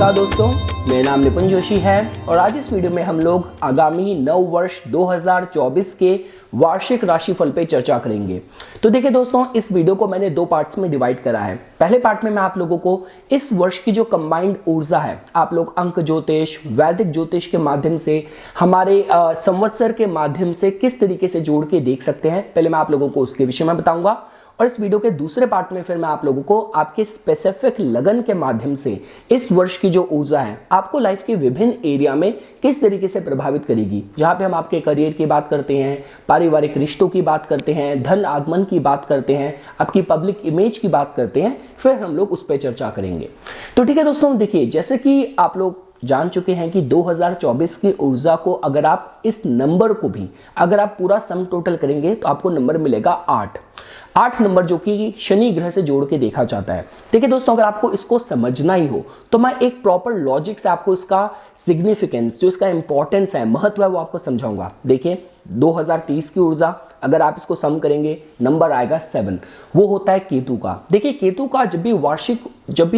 नमस्कार दोस्तों, मेरा नाम निपुण जोशी है और आज इस वीडियो में हम लोग आगामी नव वर्ष 2024 के वार्षिक राशिफल पे चर्चा करेंगे। तो देखिए दोस्तों, इस वीडियो को मैंने दो पार्ट्स में डिवाइड करा है। पहले पार्ट में मैं आप लोगों को इस वर्ष की जो कंबाइंड ऊर्जा है, आप लोग अंक ज्योतिष, वैदिक ज्योतिष के माध्यम से, हमारे संवत्सर के माध्यम से किस तरीके से जोड़ के देख सकते हैं, पहले मैं आप लोगों को उसके विषय में बताऊंगा। और इस वीडियो के दूसरे पार्ट में फिर मैं आप लोगों को आपके स्पेसिफिक लगन के माध्यम से इस वर्ष की जो ऊर्जा है आपको लाइफ के विभिन्न एरिया में किस तरीके से प्रभावित करेगी। जहां पे हम आपके करियर की बात करते हैं, पारिवारिक रिश्तों की बात करते हैं, धन आगमन की बात करते हैं, आपकी पब्लिक इमेज की बात करते हैं, फिर हम लोग उस पर चर्चा करेंगे। तो ठीक है दोस्तों, देखिए जैसे कि आप लोग जान चुके हैं कि 2024 की ऊर्जा को अगर आप इस नंबर को भी अगर आप पूरा सम टोटल करेंगे तो आपको नंबर मिलेगा 8 नंबर, जो कि शनि ग्रह से जोड़ के देखा जाता है। देखिए दोस्तों, अगर आपको इसको समझना ही हो तो मैं एक प्रॉपर लॉजिक से आपको इसका सिग्निफिकेंस, जो इसका इंपॉर्टेंस है, महत्व है, वो आपको समझाऊंगा। देखिए 2023 की ऊर्जा अगर आप इसको सम करेंगे नंबर आएगा 7, वो होता है केतु का। देखिए केतु का जब भी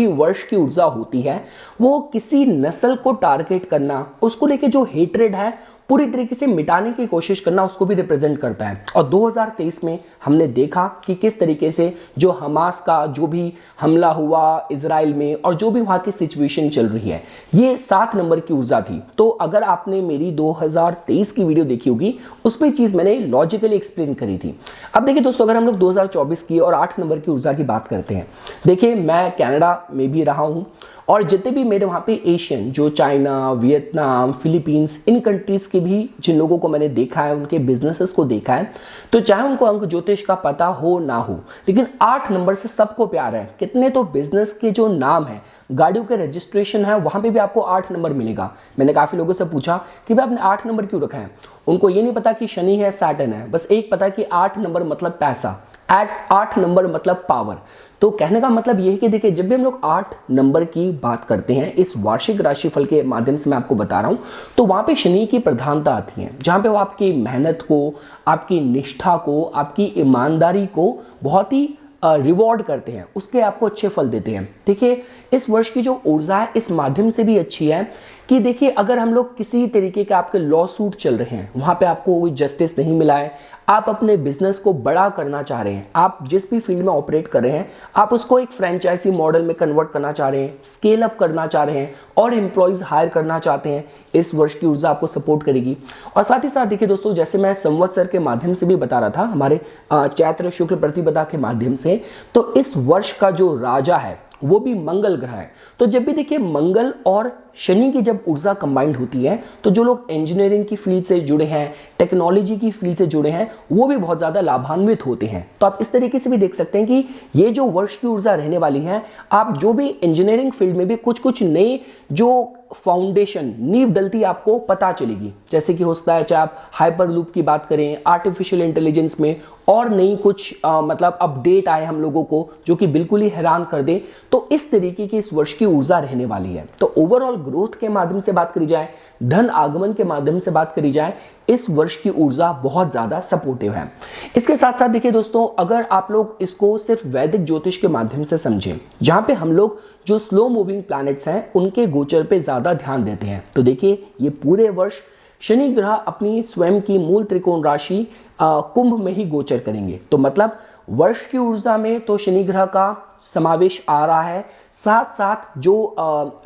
वर्ष की ऊर्जा होती है, वो किसी नस्ल को टारगेट करना, उसको लेके जो हेट्रेड है पूरी तरीके से मिटाने की कोशिश करना, उसको भी रिप्रेजेंट करता है। और 2023 में हमने देखा कि किस तरीके से जो हमास का जो भी हमला हुआ इजराइल में और जो भी वहां की सिचुएशन चल रही है, ये 7 नंबर की ऊर्जा थी। तो अगर आपने मेरी 2023 की वीडियो देखी होगी, उस पर चीज मैंने लॉजिकली एक्सप्लेन करी थी। अब देखिए दोस्तों, अगर हम लोग 2024 की और 8 नंबर की ऊर्जा की बात करते हैं, देखिए मैं कनाडा में भी रहा हूं और जितने भी मेरे वहाँ पे एशियन, जो चाइना, वियतनाम, फिलीपींस, इन कंट्रीज के भी जिन लोगों को मैंने देखा है, उनके बिजनेसेस को देखा है, तो चाहे उनको अंक ज्योतिष का पता हो ना हो, लेकिन 8 नंबर से सबको प्यार है। कितने तो बिजनेस के जो नाम है, गाड़ियों के रजिस्ट्रेशन है, वहां पे भी आपको 8 नंबर मिलेगा। मैंने काफी लोगों से पूछा कि भाई आपने 8 नंबर क्यों रखा है। उनको ये नहीं पता कि शनि है, सैटर्न है, बस एक पता कि 8 नंबर मतलब पैसा, 8 नंबर मतलब पावर। तो कहने का मतलब यह है कि देखिए जब भी हम लोग 8 नंबर की बात करते हैं, इस वार्षिक राशिफल के माध्यम से मैं आपको बता रहा हूं, तो वहां पे शनि की प्रधानता आती है, जहां पे वो आपकी मेहनत को, आपकी निष्ठा को, आपकी ईमानदारी को बहुत ही रिवॉर्ड करते हैं, उसके आपको अच्छे फल देते हैं। देखिए इस वर्ष की जो ऊर्जा है इस माध्यम से भी अच्छी है कि देखिए अगर हम लोग किसी तरीके के आपके लॉ सूट चल रहे हैं, वहां पे आपको कोई जस्टिस नहीं मिला है, आप अपने बिजनेस को बड़ा करना चाह रहे हैं, आप जिस भी फील्ड में ऑपरेट कर रहे हैं, आप उसको एक फ्रेंचाइजी मॉडल में कन्वर्ट करना चाह रहे हैं, स्केल अप करना चाह रहे हैं और एम्प्लॉइज हायर करना चाहते हैं, इस वर्ष की ऊर्जा आपको सपोर्ट करेगी। और साथ ही साथ देखिए दोस्तों, जैसे मैं संवत्सर के माध्यम से भी बता रहा था, हमारे चैत्र शुक्ल प्रतिपदा के माध्यम से, तो इस वर्ष का जो राजा है वो भी मंगल ग्रह है। तो जब भी देखिए मंगल और शनि की जब ऊर्जा कंबाइंड होती है, तो जो लोग इंजीनियरिंग की फील्ड से जुड़े हैं, टेक्नोलॉजी की फील्ड से जुड़े हैं, वो भी बहुत ज्यादा लाभान्वित होते हैं। तो आप इस तरीके से भी देख सकते हैं कि ये जो वर्ष की ऊर्जा रहने वाली है, आप जो भी इंजीनियरिंग फील्ड में भी कुछ नए जो फाउंडेशन, नींव डलती आपको पता चलेगी। जैसे कि होता है, चाहे आप हाइपर लूप की बात करें, आर्टिफिशियल इंटेलिजेंस में और नई कुछ मतलब अपडेट आए हम लोगों को जो कि बिल्कुल ही हैरान कर दे, तो इस तरीके की इस वर्ष की ऊर्जा रहने वाली है। तो ओवरऑल ग्रोथ के माध्यम से बात करी जाए, धन आगमन के माध्यम से बात करी जाए, इस वर्ष की ऊर्जा बहुत ज्यादा सपोर्टिव है। इसके साथ साथ देखिए दोस्तों, अगर आप लोग इसको सिर्फ वैदिक ज्योतिष के माध्यम से समझें, जहां पे हम लोग जो स्लो मूविंग प्लैनेट्स हैं उनके गोचर पे ज्यादा ध्यान देते हैं, तो देखिए ये पूरे वर्ष शनि ग्रह अपनी स्वयं की मूल त्रिकोण राशि कुंभ में ही गोचर करेंगे। तो मतलब वर्ष की ऊर्जा में तो शनि ग्रह का समावेश आ रहा है, साथ साथ जो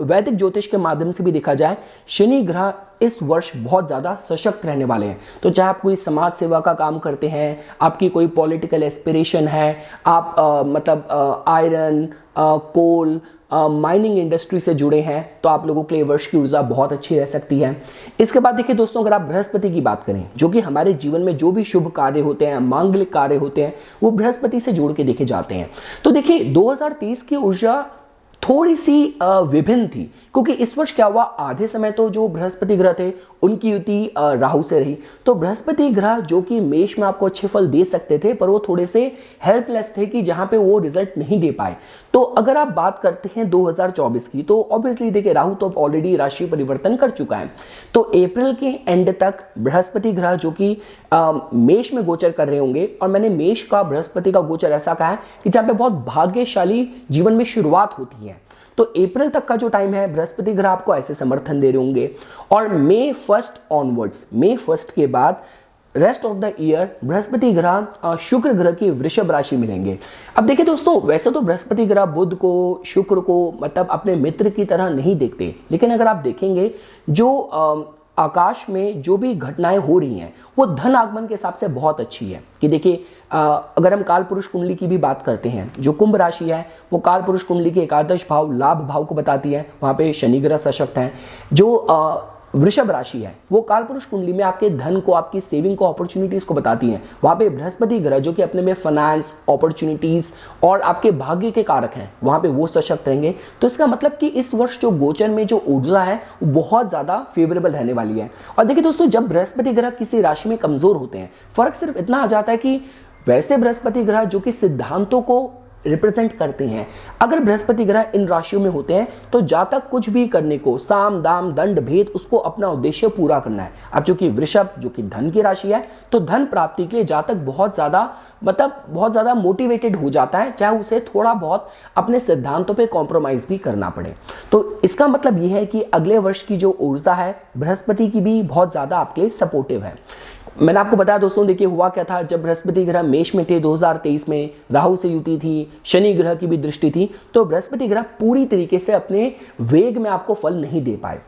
वैदिक ज्योतिष के माध्यम से भी देखा जाए, शनि ग्रह इस वर्ष बहुत ज्यादा सशक्त रहने वाले हैं। तो चाहे आप कोई समाज सेवा का काम करते हैं, आपकी कोई पॉलिटिकल एस्पिरेशन है, आप मतलब आयरन, कोल, माइनिंग इंडस्ट्री से जुड़े हैं, तो आप लोगों के लिए वर्ष की ऊर्जा बहुत अच्छी रह सकती है। इसके बाद देखिए दोस्तों, अगर आप बृहस्पति की बात करें, जो कि हमारे जीवन में जो भी शुभ कार्य होते हैं, मांगलिक कार्य होते हैं, वो बृहस्पति से जोड़ के देखे जाते हैं। तो देखिए 2023 की ऊर्जा थोड़ी सी विभिन्न थी, क्योंकि इस वर्ष क्या हुआ, आधे समय तो जो बृहस्पति ग्रह थे उनकी युति राहु से रही। तो बृहस्पति ग्रह जो कि मेष में आपको अच्छे फल दे सकते थे, पर वो थोड़े से हेल्पलेस थे कि जहां पे वो रिजल्ट नहीं दे पाए। तो अगर आप बात करते हैं 2024 की, तो ऑब्वियसली देखिए राहु तो ऑलरेडी राशि परिवर्तन कर चुका है। तो अप्रैल के एंड तक बृहस्पति ग्रह जो कि मेष में गोचर कर रहे होंगे, और मैंने मेष का बृहस्पति का गोचर ऐसा कहा है कि जहां पे बहुत भाग्यशाली जीवन में शुरुआत होती है। तो अप्रैल तक का जो टाइम है बृहस्पति ग्रह आपको ऐसे समर्थन दे रहे होंगे, और मई 1 ऑनवर्ड्स, मई 1 के बाद rest of the year Brihaspati ग्रह शुक्र ग्रह की वृषभ राशि में रहेंगे। अब देखिए दोस्तों, वैसे तो बृहस्पति ग्रह बुध को, शुक्र को मतलब अपने मित्र की तरह नहीं देखते, लेकिन अगर आप देखेंगे जो आकाश में जो भी घटनाएं हो रही हैं वो धन आगमन के हिसाब से बहुत अच्छी है। कि देखिए अगर हम काल पुरुष कुंडली की भी बात करते हैं, जो कुंभ राशि है वो काल पुरुष कुंडली के एकादश भाव लाभ भाव को बताती है, वहां पे शनि ग्रह सशक्त है। जो वृषभ राशि है वो कालपुरुष कुंडली में आपके धन को, आपकी सेविंग को, अपॉर्चुनिटीज को बताती हैं। वहां पे बृहस्पति ग्रह जो कि अपने में फाइनेंस, अपॉर्चुनिटीज और आपके भाग्य के कारक हैं, वहां पे वो सशक्त रहेंगे। तो इसका मतलब कि इस वर्ष जो गोचर में जो ऊर्जा है वो बहुत ज्यादा फेवरेबल रहने वाली है। और देखिए दोस्तों, जब बृहस्पति ग्रह किसी राशि में कमजोर होते हैं, फर्क सिर्फ इतना आ जाता है कि वैसे बृहस्पति ग्रह जो कि सिद्धांतों को रिप्रेजेंट करते हैं, अगर बृहस्पति ग्रह इन राशियों में होते हैं तो जातक कुछ भी करने को, साम दाम दंड भेद, उसको अपना उद्देश्य पूरा करना है। अब चूंकि वृषभ जो कि धन की राशि है, तो धन प्राप्ति के लिए जातक बहुत ज्यादा मोटिवेटेड हो जाता है, चाहे उसे थोड़ा बहुत अपने सिद्धांतों पे कॉम्प्रोमाइज भी करना पड़े। तो इसका मतलब यह है कि अगले वर्ष की जो ऊर्जा है बृहस्पति की भी बहुत ज्यादा आपके लिए सपोर्टिव है। मैंने आपको बताया दोस्तों, देखिए हुआ क्या था, जब बृहस्पति ग्रह मेष में थे 2023 में, राहु से युति थी, शनि ग्रह की भी दृष्टि थी, तो बृहस्पति ग्रह पूरी तरीके से अपने वेग में आपको फल नहीं दे पाए।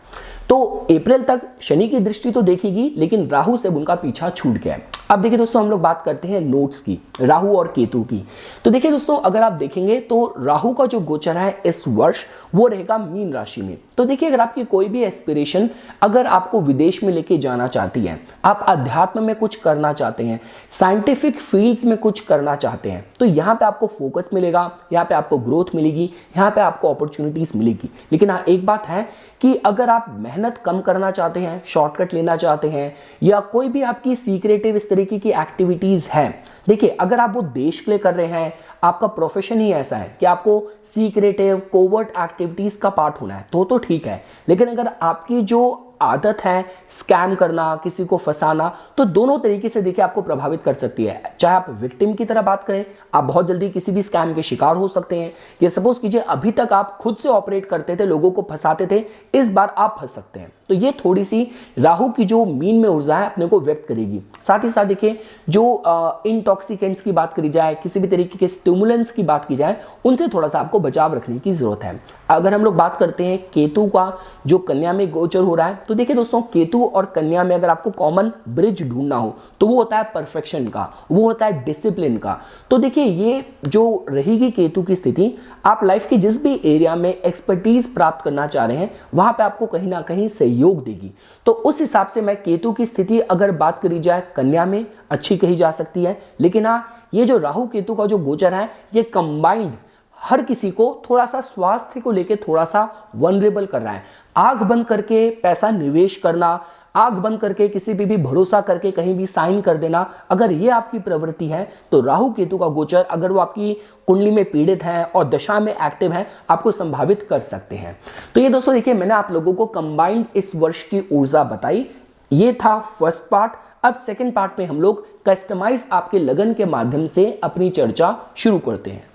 तो अप्रैल तक शनि की दृष्टि तो देखेगी, लेकिन राहु से उनका पीछा छूट गया है। अब देखिए दोस्तों, हम लोग बात करते हैं नोट्स की, राहु और केतु की। तो देखिए दोस्तों, अगर आप देखेंगे तो राहु का जो गोचर है इस वर्ष वो रहेगा मीन राशि में। तो देखिए, अगर आपकी कोई भी एस्पिरेशन, अगर आपको विदेश में लेके जाना चाहती है, आप अध्यात्म में कुछ करना चाहते हैं, साइंटिफिक फील्ड्स में कुछ करना चाहते हैं, तो यहाँ पे आपको फोकस मिलेगा, यहाँ पे आपको ग्रोथ मिलेगी, यहाँ पे आपको अपॉर्चुनिटीज मिलेगी। लेकिन हाँ, एक बात है कि अगर आप मेहनत कम करना चाहते हैं, शॉर्टकट लेना चाहते हैं, या कोई भी आपकी सीक्रेटिव इस तरीके की एक्टिविटीज है, देखिए अगर आप वो देश के लिए कर रहे हैं, आपका प्रोफेशन ही ऐसा है कि आपको सीक्रेटिव कोवर्ट एक्टिविटीज का पार्ट होना है, तो ठीक है। लेकिन अगर आपकी जो आदत है स्कैम करना, किसी को फंसाना, तो दोनों तरीके से देखिए आपको प्रभावित कर सकती है। चाहे आप विक्टिम की तरह बात करें, आप बहुत जल्दी किसी भी स्कैम के शिकार हो सकते हैं। ये सपोज कीजिए अभी तक आप खुद से ऑपरेट करते थे, लोगों को फंसाते थे, इस बार आप फंस सकते हैं। तो ये थोड़ी सी राहु की जो मीन में ऊर्जा है अपने को व्यक्त करेगी। साथ ही साथ देखिए, जो इंटॉक्सिकेंट्स की बात करी जाए, किसी भी तरीके के स्टिमुलेंट्स की बात की जाए, उनसे थोड़ा सा आपको बचाव रखने की जरूरत है। अगर हम लोग बात करते हैं केतु का, जो कन्या में गोचर हो रहा है, तो देखिए दोस्तों, केतु और कन्या में अगर आपको कॉमन ब्रिज ढूंढना हो तो वो होता है परफेक्शन का, वो होता है डिसिप्लिन का। तो देखिए, ये जो रहेगी केतु की स्थिति, आप लाइफ के जिस भी एरिया में एक्सपर्टीज प्राप्त करना चाह रहे हैं, वहां पे आपको कहीं ना कहीं सहयोग देगी। तो उस हिसाब से मैं केतु की स्थिति अगर बात करी जाए कन्या में, अच्छी कही जा सकती है। लेकिन हाँ, ये जो राहु केतु का जो गोचर है, ये कंबाइंड हर किसी को थोड़ा सा स्वास्थ्य को लेके थोड़ा सा वनरेबल कर रहा है। आंख बंद करके पैसा निवेश करना, आंख बंद करके किसी पे भी भरोसा करके कहीं भी साइन कर देना, अगर ये आपकी प्रवृत्ति है, तो राहु केतु का गोचर अगर वो आपकी कुंडली में पीड़ित हैं और दशा में एक्टिव हैं, आपको संभावित कर सकते हैं। तो ये दोस्तों देखिए, मैंने आप लोगों को कंबाइंड इस वर्ष की ऊर्जा बताई। ये था फर्स्ट पार्ट। अब सेकंड पार्ट में हम लोग कस्टमाइज आपके लगन के माध्यम से अपनी चर्चा शुरू करते हैं।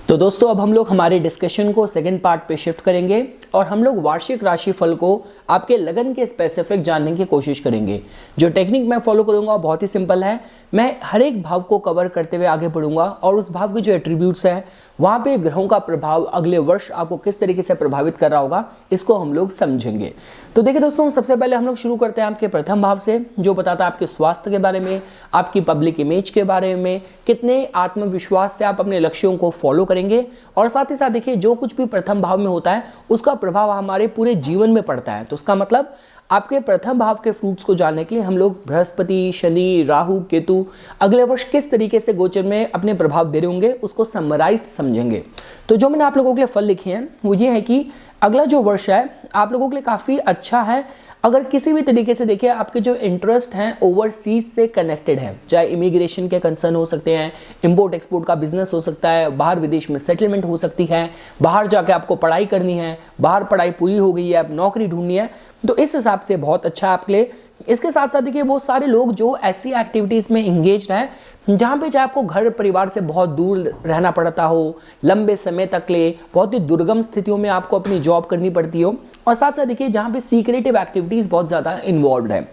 तो दोस्तों, अब हम लोग हमारे डिस्कशन को सेकंड पार्ट पे शिफ्ट करेंगे और हम लोग वार्षिक राशिफल को आपके लगन के स्पेसिफिक जानने की कोशिश करेंगे। जो टेक्निक मैं फॉलो करूंगा बहुत ही सिंपल है। मैं हर एक भाव को कवर करते हुए आगे बढ़ूंगा और उस भाव के जो एट्रीब्यूट्स हैं, वहां पे ग्रहों का प्रभाव अगले वर्ष आपको किस तरीके से प्रभावित कर रहा होगा, इसको हम लोग समझेंगे। तो देखिए दोस्तों, सबसे पहले हम लोग शुरू करते हैं आपके प्रथम भाव से, जो बताता है आपके स्वास्थ्य के बारे में, आपकी पब्लिक इमेज के बारे में, कितने आत्मविश्वास से आप अपने लक्ष्यों को फॉलो करेंगे, और साथ ही साथ देखिए जो कुछ भी प्रथम भाव में होता है उसका प्रभाव हमारे पूरे जीवन में पड़ता है। तो उसका मतलब आपके प्रथम भाव के फ्रूट्स को जानने के लिए हम लोग बृहस्पति, शनि, राहु, केतु अगले वर्ष किस तरीके से गोचर में अपने प्रभाव दे रहे होंगे, उसको समराइज्ड समझेंगे। तो जो मैंने आप लोगों के लिए फल लिखे हैं वो ये है कि अगला जो वर्ष है आप लोगों के लिए काफ़ी अच्छा है। अगर किसी भी तरीके से देखिए आपके जो इंटरेस्ट हैं ओवरसीज से कनेक्टेड हैं, चाहे इमिग्रेशन के कंसर्न हो सकते हैं, इंपोर्ट एक्सपोर्ट का बिजनेस हो सकता है, बाहर विदेश में सेटलमेंट हो सकती है, बाहर जाके आपको पढ़ाई करनी है, बाहर पढ़ाई पूरी हो गई है, अब नौकरी ढूंढनी है, तो इस हिसाब से बहुत अच्छा है आपके लिए। इसके साथ साथ देखिए वो सारे लोग जो ऐसी एक्टिविटीज में इंगेज हैं जहाँ पे चाहे आपको घर परिवार से बहुत दूर रहना पड़ता हो, लंबे समय तक ले बहुत ही दुर्गम स्थितियों में आपको अपनी जॉब करनी पड़ती हो, और साथ साथ देखिए जहाँ पे सीक्रेटिव एक्टिविटीज बहुत ज़्यादा इन्वॉल्व है।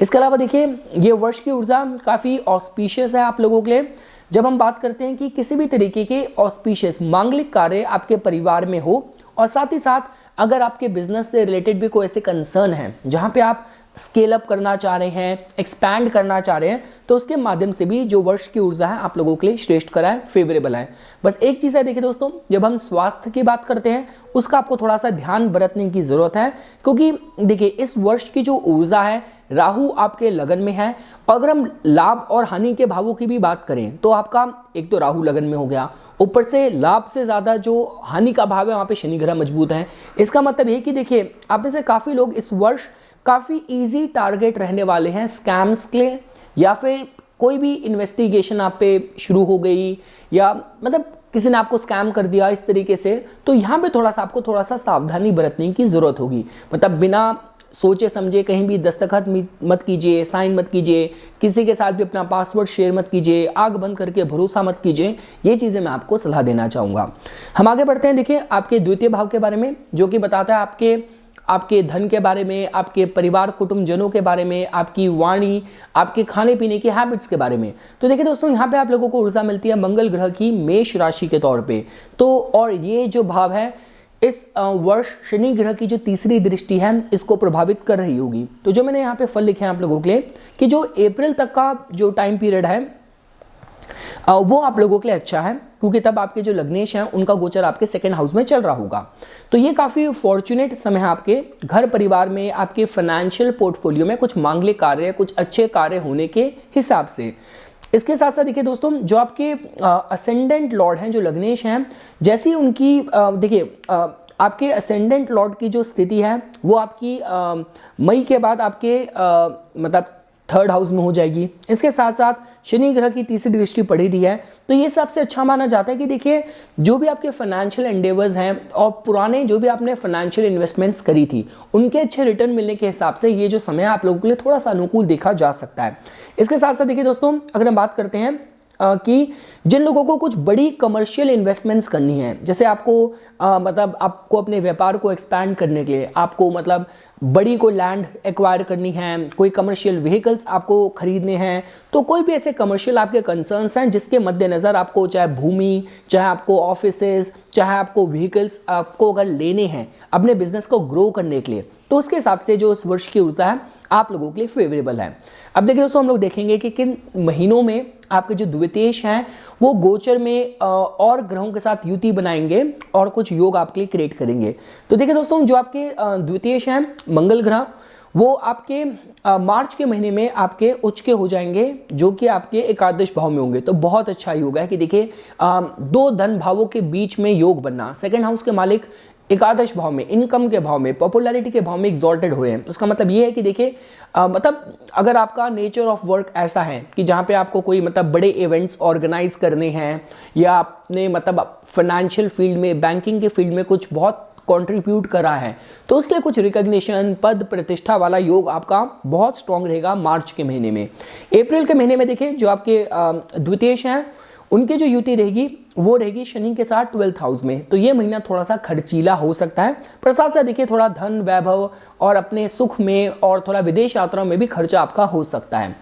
इसके अलावा देखिए ये वर्ष की ऊर्जा काफ़ी ऑस्पिशियस है आप लोगों के लिए। जब हम बात करते हैं कि किसी भी तरीके के ऑस्पिशियस मांगलिक कार्य आपके परिवार में हो, और साथ ही साथ अगर आपके बिजनेस से रिलेटेड भी कोई ऐसे कंसर्न है जहाँ पे आप स्केल अप करना चाह रहे हैं, एक्सपैंड करना चाह रहे हैं, तो उसके माध्यम से भी जो वर्ष की ऊर्जा है आप लोगों के लिए श्रेष्ठकर है, फेवरेबल है। बस एक चीज़ है देखिए दोस्तों, जब हम स्वास्थ्य की बात करते हैं उसका आपको थोड़ा सा ध्यान बरतने की ज़रूरत है, क्योंकि देखिए इस वर्ष की जो ऊर्जा है राहु आपके लगन में है, और अगर हम लाभ और हानि के भावों की भी बात करें तो आपका एक तो राहु लगन में हो गया, ऊपर से लाभ से ज़्यादा जो हानि का भाव है वहाँ पे शनि ग्रह मजबूत है। इसका मतलब ये कि देखिए आप में से काफ़ी लोग इस वर्ष काफ़ी इजी टारगेट रहने वाले हैं स्कैम्स के लिए, या फिर कोई भी इन्वेस्टिगेशन आप पे शुरू हो गई, या मतलब किसी ने आपको स्कैम कर दिया इस तरीके से, तो यहाँ पे आपको थोड़ा सा सावधानी बरतने की ज़रूरत होगी। मतलब बिना सोचे समझे कहीं भी दस्तखत मत कीजिए, साइन मत कीजिए, किसी के साथ भी अपना पासवर्ड शेयर मत कीजिए, आग बंद करके भरोसा मत कीजिए। ये चीज़ें मैं आपको सलाह देना चाहूँगा। हम आगे बढ़ते हैं देखिए आपके द्वितीय भाव के बारे में, जो कि बताता है आपके धन के बारे में, आपके परिवार कुटुंबजनों के बारे में, आपकी वाणी, आपके खाने पीने की हैबिट्स के बारे में। तो देखिए दोस्तों यहाँ पे आप लोगों को ऊर्जा मिलती है मंगल ग्रह की मेष राशि के तौर पे। तो और ये जो भाव है इस वर्ष शनि ग्रह की जो तीसरी दृष्टि है इसको प्रभावित कर रही होगी। तो जो मैंने यहाँ पे फल लिखे हैं आप लोगों के लिए कि जो अप्रैल तक का जो टाइम पीरियड है वो आप लोगों के लिए अच्छा है, क्योंकि तब आपके जो लग्नेश हैं उनका गोचर आपके सेकंड हाउस में चल रहा होगा। तो ये काफ़ी फॉर्चुनेट समय है आपके घर परिवार में, आपके फाइनेंशियल पोर्टफोलियो में कुछ मांगलिक कार्य, कुछ अच्छे कार्य होने के हिसाब से। इसके साथ साथ देखिए दोस्तों जो आपके असेंडेंट लॉर्ड हैं, जो लग्नेश हैं, जैसी उनकी देखिए आपके असेंडेंट लॉर्ड की जो स्थिति है वो आपकी मई के बाद आपके मतलब थर्ड हाउस में हो जाएगी। इसके साथ साथ शनि ग्रह की तीसरी दृष्टि पड़ी रही है, तो ये सबसे अच्छा माना जाता है कि देखिए जो भी आपके फाइनेंशियल एंडेवर्स हैं और पुराने जो भी आपने फाइनेंशियल इन्वेस्टमेंट्स करी थी उनके अच्छे रिटर्न मिलने के हिसाब से ये जो समय आप लोगों के लिए थोड़ा सा अनुकूल देखा जा सकता है। इसके साथ साथ देखिए दोस्तों अगर हम बात करते हैं कि जिन लोगों को कुछ बड़ी कमर्शियल इन्वेस्टमेंट्स करनी है, जैसे आपको मतलब आपको अपने व्यापार को एक्सपैंड करने के लिए आपको मतलब बड़ी कोई लैंड एक्वायर करनी है, कोई कमर्शियल व्हीकल्स आपको खरीदने हैं, तो कोई भी ऐसे कमर्शियल आपके कंसर्न्स हैं जिसके मद्देनज़र आपको चाहे भूमि, चाहे आपको ऑफिसेज, चाहे आपको व्हीकल्स आपको अगर लेने हैं अपने बिजनेस को ग्रो करने के लिए, तो उसके हिसाब से जो इस वर्ष की ऊर्जा है आप लोगों के लिए फेवरेबल है। अब देखिए दोस्तों हम लोग देखेंगे कि किन महीनों में आपके जो द्वितीयेश हैं वो गोचर में और ग्रहों के साथ युति बनाएंगे और कुछ योग आपके लिए क्रिएट करेंगे। तो देखिए दोस्तों जो आपके द्वितीयेश हैं मंगल ग्रह वो आपके मार्च के महीने में आपके उच्च के हो जाएंगे, जो कि आपके एकादश भाव में होंगे। तो बहुत अच्छा योग है कि देखिए दो धन भावों के बीच में योग बनना, सेकेंड हाउस के मालिक एकादश भाव में, इनकम के भाव में, पॉपुलैरिटी के भाव में एक्सॉल्टेड हुए हैं। उसका मतलब ये है कि देखिए मतलब अगर आपका नेचर ऑफ वर्क ऐसा है कि जहाँ पे आपको कोई मतलब बड़े इवेंट्स ऑर्गेनाइज करने हैं, या आपने मतलब फाइनेंशियल फील्ड में, बैंकिंग के फील्ड में कुछ बहुत कंट्रीब्यूट करा है, तो उसके लिए कुछ रिकॉग्निशन, पद प्रतिष्ठा वाला योग आपका बहुत स्ट्रांग रहेगा मार्च के महीने में। अप्रैल के महीने में देखिए जो आपके द्वितीयेश हैं उनकी जो युति रहेगी वो रहेगी शनि के साथ 12th हाउस में। तो ये महीना थोड़ा सा खर्चीला हो सकता है, पर साथ साथ देखिए थोड़ा धन वैभव और अपने सुख में और थोड़ा विदेश यात्राओं में भी खर्चा आपका हो सकता है।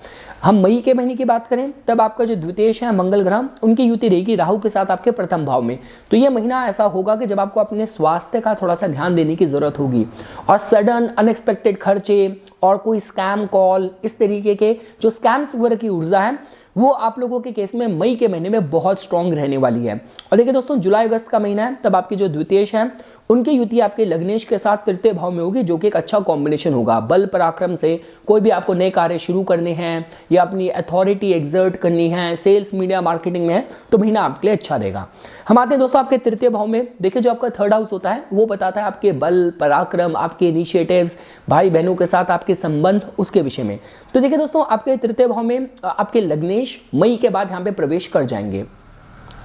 हम मई के महीने की बात करें तब आपका जो द्वितीयेश है मंगल ग्रह उनकी युति रहेगी राहु के साथ आपके प्रथम भाव में। तो ये महीना ऐसा होगा कि जब आपको अपने स्वास्थ्य का थोड़ा सा ध्यान देने की जरूरत होगी, और सडन अनएक्सपेक्टेड खर्चे और कोई स्कैम कॉल, इस तरीके के जो स्कैम्स वगैरह की ऊर्जा है वो आप लोगों के केस में मई के महीने में बहुत स्ट्रांग रहने वाली है। और देखिए दोस्तों जुलाई अगस्त का महीना है तब आपके जो द्वितीयेश हैं उनकी युति आपके लग्नेश के साथ तृतीय भाव में होगी, जो कि एक अच्छा कॉम्बिनेशन होगा। बल पराक्रम से कोई भी आपको नए कार्य शुरू करने हैं या अपनी अथॉरिटी एक्सर्ट करनी है, सेल्स मीडिया मार्केटिंग में है, तो महीना आपके लिए अच्छा रहेगा। हम आते हैं दोस्तों आपके तृतीय भाव में। देखिए जो आपका थर्ड हाउस होता है वो बताता है आपके बल पराक्रम, आपके इनिशिएटिव्स, भाई बहनों के साथ आपके संबंध, उसके विषय में। तो देखिए दोस्तों आपके तृतीय भाव में आपके लग्नेश मई के बाद यहाँ पे प्रवेश कर जाएंगे।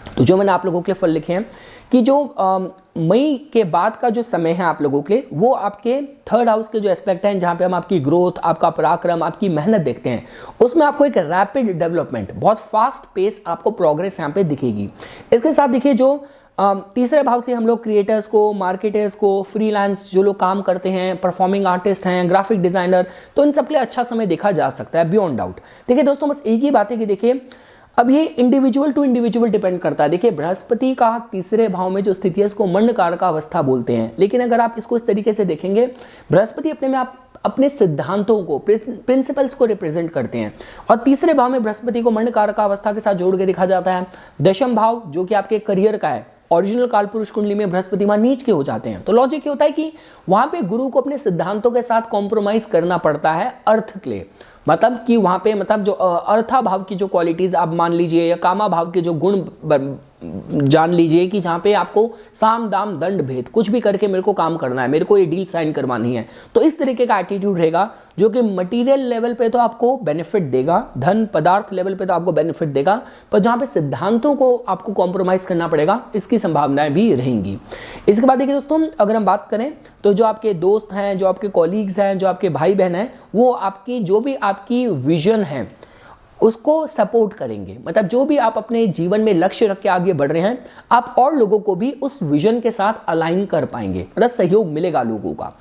तो जो मैंने आप लोगों के लिए फल लिखे हैं कि जो मई के बाद का जो समय है आप लोगों के लिए, वो आपके थर्ड हाउस के जो एस्पेक्ट हैं, जहां पे हम आपकी ग्रोथ, आपका पराक्रम, आपकी मेहनत देखते हैं, उसमें आपको एक रैपिड डेवलपमेंट, बहुत फास्ट पेस आपको प्रोग्रेस यहाँ पे दिखेगी। इसके साथ देखिए जो तीसरे भाव से हम लोग क्रिएटर्स को, मार्केटर्स को, फ्रीलांस जो लोग काम करते हैं, परफॉर्मिंग आर्टिस्ट हैं, ग्राफिक डिजाइनर, तो इन सब के लिए अच्छा समय देखा जा सकता है बियॉन्ड डाउट। देखिए दोस्तों, बस एक ही बात है कि देखिए अब ये इंडिविजुअल टू इंडिविजुअल डिपेंड करता है। देखिए बृहस्पति का तीसरे भाव में जो स्थिति है इसको मंडकारक अवस्था बोलते हैं, लेकिन अगर आप इसको इस तरीके से देखेंगे, बृहस्पति अपने में आप अपने सिद्धांतों को, प्रिंसिपल्स को रिप्रेजेंट करते हैं, और तीसरे भाव में बृहस्पति को मंडकारक अवस्था के साथ जोड़ के देखा जाता है। दशम भाव जो कि आपके करियर का है, ओरिजिनल कालपुरुष कुंडली में बृहस्पति वहां नीच के हो जाते हैं, तो लॉजिक ये होता है कि वहां पे गुरु को अपने सिद्धांतों के साथ कॉम्प्रोमाइज करना पड़ता है अर्थ के लिए। मतलब कि वहां पे मतलब जो अर्था भाव की जो क्वालिटीज आप मान लीजिए, या कामा भाव के जो गुण जान लीजिए, कि जहां पे आपको साम दाम दंड भेद कुछ भी करके मेरे को काम करना है, मेरे को ये डील साइन करवानी है, तो इस तरीके का एटीट्यूड रहेगा जो कि मटेरियल लेवल पे तो आपको बेनिफिट देगा, धन पदार्थ लेवल पे तो आपको बेनिफिट देगा, पर जहां पे सिद्धांतों को आपको कॉम्प्रोमाइज करना पड़ेगा, इसकी संभावनाएं भी रहेंगी। इसके बाद देखिए दोस्तों, अगर हम बात करें तो जो आपके दोस्त हैं, जो आपके कॉलीग्स हैं, जो आपके भाई बहन हैं, वो आपकी जो भी आपकी विजन है उसको सपोर्ट करेंगे। मतलब जो भी आप अपने जीवन में लक्ष्य रख के आगे बढ़ रहे हैं, आप और लोगों को भी उस विजन के साथ अलाइन कर पाएंगे, मतलब सहयोग मिलेगा लोगों का।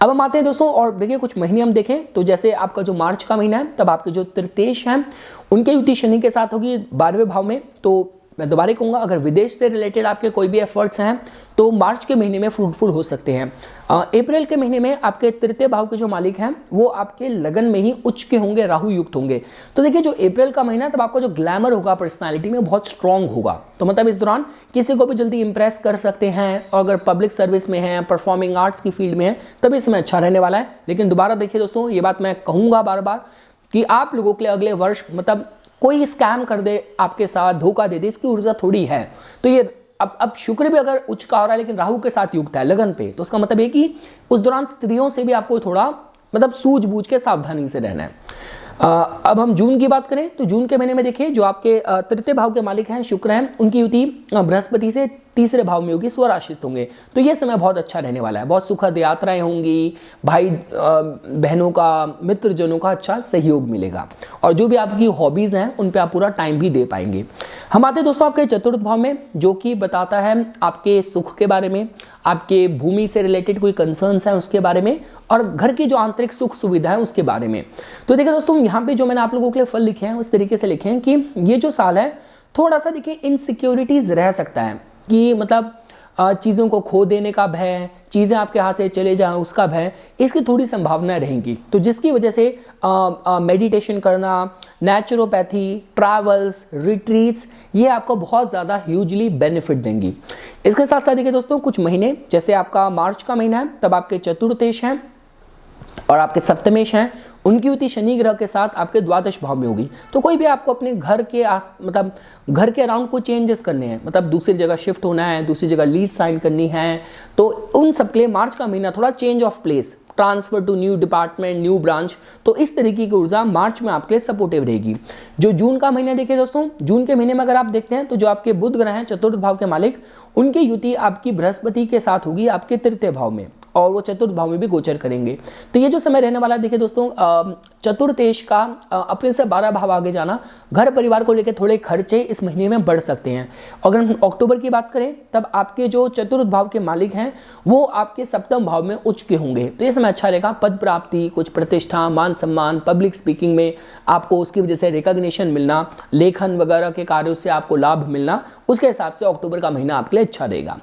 अब हम आते हैं दोस्तों, और देखिए कुछ महीने हम देखें तो जैसे आपका जो मार्च का महीना है, तब आपके जो तृतीयेश हैं उनके युति शनि के साथ होगी 12वें भाव में। तो मैं दोबारा कहूंगा, अगर विदेश से रिलेटेड आपके कोई भी एफर्ट्स हैं तो मार्च के महीने में फ्रूटफुल हो सकते हैं। अप्रैल के महीने में आपके तृतीय भाव के जो मालिक हैं वो आपके लगन में ही उच्च के होंगे, राहु युक्त होंगे। तो देखिए जो अप्रैल का महीना, तब आपका जो ग्लैमर होगा पर्सनालिटी में बहुत स्ट्रांग होगा, तो मतलब इस दौरान किसी को भी जल्दी इंप्रेस कर सकते हैं, और अगर पब्लिक सर्विस में है, परफॉर्मिंग आर्ट्स की फील्ड में है, तब इसमें अच्छा रहने वाला है। लेकिन दोबारा देखिए दोस्तों, ये बात मैं कहूंगा बार बार कि आप लोगों के लिए अगले वर्ष मतलब कोई स्कैम कर दे आपके साथ, धोखा दे दे, इसकी ऊर्जा थोड़ी है। तो ये अब शुक्र भी अगर उच्च का हो रहा है लेकिन राहु के साथ युक्त है लगन पे, तो उसका मतलब है कि उस दौरान स्त्रियों से भी आपको थोड़ा मतलब सूझबूझ के सावधानी से रहना है। अब हम जून की बात करें तो जून के महीने में देखिए जो आपके तृतीय भाव के मालिक हैं शुक्र हैं, उनकी युति बृहस्पति से तीसरे भाव में होगी, स्वराशित होंगे। तो ये समय बहुत अच्छा रहने वाला है, बहुत सुखद यात्राएं होंगी, भाई बहनों का, मित्रजनों का अच्छा सहयोग मिलेगा, और जो भी आपकी हॉबीज हैं उन पे आप पूरा टाइम भी दे पाएंगे। हम आते हैं दोस्तों आपके चतुर्थ भाव में, जो कि बताता है आपके सुख के बारे में, आपके भूमि से रिलेटेड कोई कंसर्न्स हैं उसके बारे में, और घर की जो आंतरिक सुख सुविधा है उसके बारे में। तो देखिए दोस्तों, यहाँ पे जो मैंने आप लोगों के लिए फल लिखे हैं उस तरीके से लिखे हैं कि ये जो साल है थोड़ा सा देखिए इनसिक्योरिटीज रह सकता है, कि मतलब चीज़ों को खो देने का भय, चीज़ें आपके हाथ से चले जाएं उसका भय, इसकी थोड़ी संभावना रहेंगी। तो जिसकी वजह से मेडिटेशन करना, नेचुरोपैथी, ट्रैवल्स, रिट्रीट्स, ये आपको बहुत ज़्यादा ह्यूजली बेनिफिट देंगी। इसके साथ साथ देखिए दोस्तों, कुछ महीने जैसे आपका मार्च का महीना है, तब आपके चतुर्थेश हैं और आपके सप्तमेश हैं, उनकी युति शनि ग्रह के साथ आपके द्वादश भाव में होगी। तो कोई भी आपको अपने घर के मतलब घर के अराउंड कोई चेंजेस करने हैं, मतलब दूसरी जगह शिफ्ट होना है, दूसरी जगह लीज साइन करनी है, तो उन सब के लिए मार्च का महीना थोड़ा change of place, transfer to new department, new branch, तो इस तरीके की ऊर्जा मार्च में आपके लिए सपोर्टिव रहेगी। जो जून का महीना देखिए दोस्तों, जून के महीने में अगर आप देखते हैं तो जो आपके बुध ग्रह हैं चतुर्थ भाव के मालिक, उनकी युति आपकी बृहस्पति के साथ होगी आपके तृतीय भाव में, और वो चतुर्थ भाव में भी गोचर करेंगे। तो ये जो समय रहने वाला देखिए दोस्तों, चतुर्थेश का अप्रैल से 12 भाव आगे जाना, घर परिवार को लेकर थोड़े खर्चे इस महीने में बढ़ सकते हैं। अगर हम अक्टूबर की बात करें, तब आपके जो चतुर्थ भाव के मालिक हैं वो आपके सप्तम भाव में उच्च के होंगे, तो ये समय अच्छा रहेगा। पद प्राप्ति, कुछ प्रतिष्ठा, मान सम्मान, पब्लिक स्पीकिंग में आपको उसकी वजह से रिकॉग्निशन मिलना, लेखन वगैरह के कार्यों से आपको लाभ मिलना, उसके हिसाब से अक्टूबर का महीना आपके लिए अच्छा रहेगा।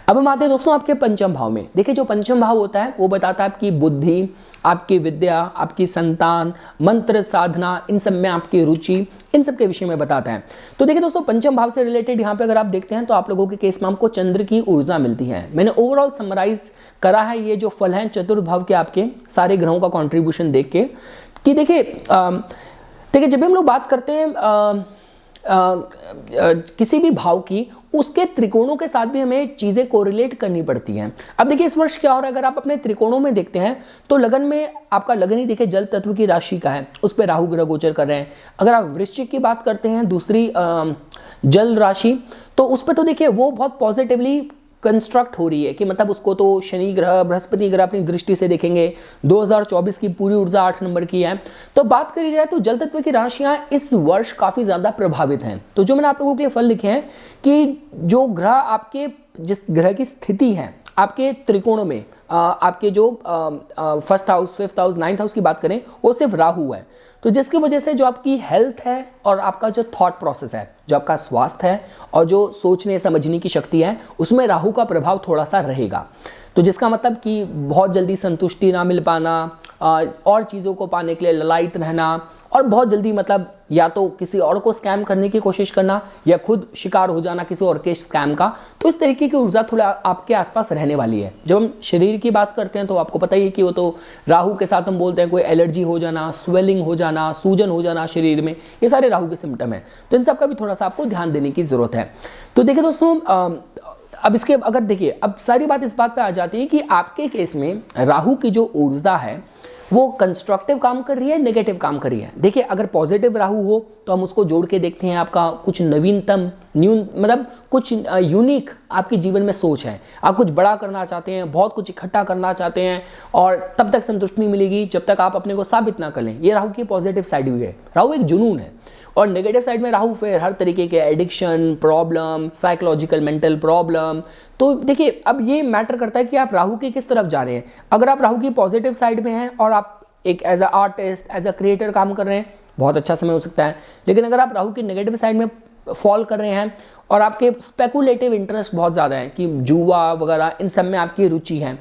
अब हम आते हैं दोस्तों आपके पंचम भाव में। देखिए जो पंचम भाव होता है वो बताता है आपकी बुद्धि, आपकी विद्या, आपकी संतान, मंत्र साधना, इन सब में आपकी रुचि, इन सब के विषय में बताता है। तो देखिए दोस्तों, पंचम भाव से रिलेटेड यहाँ पे अगर आप देखते हैं तो आप लोगों के केस में हमको चंद्र की ऊर्जा मिलती है। मैंने ओवरऑल समराइज करा है ये जो फल हैं चतुर्थ भाव के आपके सारे ग्रहों का कॉन्ट्रीब्यूशन देख के, कि देखिए जब भी हम लोग बात करते हैं किसी भी भाव की, उसके त्रिकोणों के साथ भी हमें चीजें कोरिलेट करनी पड़ती हैं। अब देखिए इस वर्ष क्या हो रहा है, अगर आप अपने त्रिकोणों में देखते हैं तो लगन में आपका लगन ही देखिए जल तत्व की राशि का है, उस पर राहु ग्रह गोचर कर रहे हैं। अगर आप वृश्चिक की बात करते हैं, दूसरी जल राशि, तो उस पर तो देखिए वो बहुत पॉजिटिवली कंस्ट्रक्ट हो रही है कि मतलब उसको तो शनि ग्रह, बृहस्पति ग्रह अपनी दृष्टि से देखेंगे। 2024 की पूरी ऊर्जा 8 नंबर की है। तो बात करी जाए तो जल तत्व की राशियां इस वर्ष काफी ज्यादा प्रभावित हैं। तो जो मैंने आप लोगों के लिए फल लिखे हैं कि जो ग्रह आपके, जिस ग्रह की स्थिति है आपके त्रिकोणों में, आपके जो first house, fifth house, ninth house की बात करें, वो सिर्फ राहु है। तो जिसकी वजह से जो आपकी हेल्थ है और आपका जो थॉट प्रोसेस है, जो आपका स्वास्थ्य है और जो सोचने समझने की शक्ति है, उसमें राहु का प्रभाव थोड़ा सा रहेगा। तो जिसका मतलब कि बहुत जल्दी संतुष्टि ना मिल पाना, और चीज़ों को पाने के लिए ललायित रहना, और बहुत जल्दी मतलब या तो किसी और को स्कैम करने की कोशिश करना या खुद शिकार हो जाना किसी और के स्कैम का। तो इस तरीके की ऊर्जा थोड़ा आपके आसपास रहने वाली है। जब हम शरीर की बात करते हैं तो आपको पता ही है कि वो तो राहु के साथ हम बोलते हैं कोई एलर्जी हो जाना, स्वेलिंग हो जाना, सूजन हो जाना शरीर में, ये सारे राहु के सिम्टम है। तो इन सब का भी थोड़ा सा आपको ध्यान देने की जरूरत है। तो देखिए दोस्तों, अब इसके अगर देखिए, अब सारी बात इस बात पे आ जाती है कि आपके केस में राहु की जो ऊर्जा है वो कंस्ट्रक्टिव काम कर रही है, नेगेटिव काम कर रही है। देखिए अगर पॉजिटिव राहु हो तो हम उसको जोड़ के देखते हैं, आपका कुछ नवीनतम मतलब कुछ यूनिक आपके जीवन में सोच है, आप कुछ बड़ा करना चाहते हैं, बहुत कुछ इकट्ठा करना चाहते हैं, और तब तक संतुष्टि नहीं मिलेगी जब तक आप अपने को साबित ना कर लें। ये राहु की पॉजिटिव साइड भी है। राहु एक जुनून है। और नेगेटिव साइड में राहु फिर हर तरीके के addiction problem, psychological mental problem. तो देखिए अब ये मैटर करता है कि आप राहु की किस तरफ जा रहे हैं। अगर आप राहु की पॉजिटिव साइड में हैं और आप एक as a artist, as a creator काम कर रहे हैं, बहुत अच्छा समय हो सकता है। लेकिन अगर आप राहु की नेगेटिव साइड में फॉल कर रहे हैं और आपके स्पेकुलेटिव इंटरेस्ट बहुत ज़्यादा है कि जुआ वगैरह इन सब में आपकी रुचि है,